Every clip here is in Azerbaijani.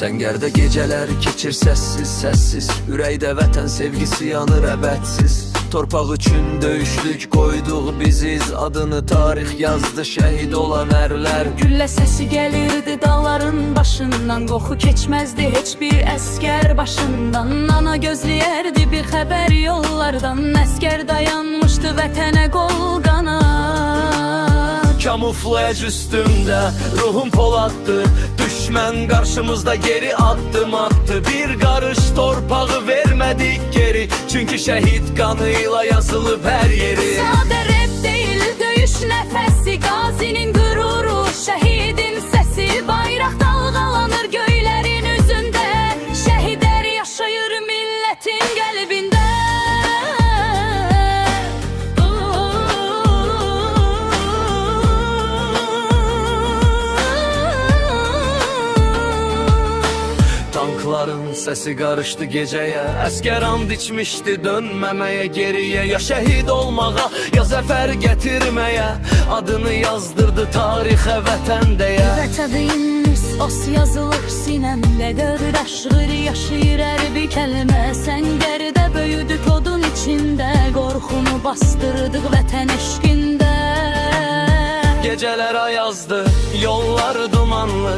Səngərdə gecələr keçir səssiz, səssiz. Ürəkdə vətən sevgisi yanır əbədsiz. Torpaq üçün döyüşlük qoyduq biziz. Adını tarix yazdı şəhid olan ərlər. Güllə səsi gəlirdi dağların başından, qoxu keçməzdi heç bir əskər başından. Ana gözləyərdi bir xəbər yollardan, əskər dayanmışdı vətənə qol qanat. Kamuflaj üstümdə ruhum polatdı, düşmən qarşımızda geri addım attı. Bir qarış torpağı vermədik geri, çünki şəhid qanıyla yazılıb hər yeri. Sadə rep deyil döyüş nəfəsi, qazinin qüruru, şəhidin səsi. Bayraq dalğalanır göylərin üzündə, şəhidlər yaşayır millətin qəlbində. Tankların səsi qarışdı gecəyə, əskər and içmişdi dönməməyə geriyə. Ya şəhid olmağa, ya zəfər gətirməyə, adını yazdırdı tarixə vətən deyə. Vətədimiz os yazılır sinəmdə, dörd aşırı yaşayır hər bir kəlmə. Səngərdə böyüdük odun içində, qorxunu bastırdıq vətən eşqində. Gecələr ayazdı, yollar dumanlı,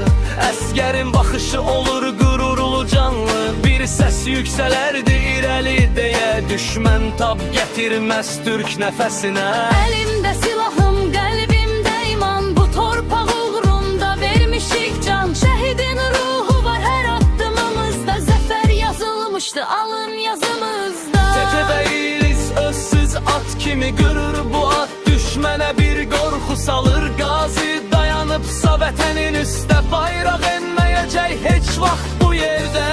əskərin baxışı olur qürurlu canlı. Bir səs yüksələrdi irəli deyə, düşmən tab gətirməz türk nəfəsinə. Əlimdə silahım, qəlbimdə iman, bu torpaq uğrunda vermişik can. Şəhidin ruhu var hər addımımızda, zəfər yazılmışdı alın yazımızda. Təkəbəyiz özsüz at kimi qürur bu at, düşmənə bir qorxu salır. Qazi dayanıbsa vətənin üstə, bayraq enməyəcək heç vaxt bu yerdə.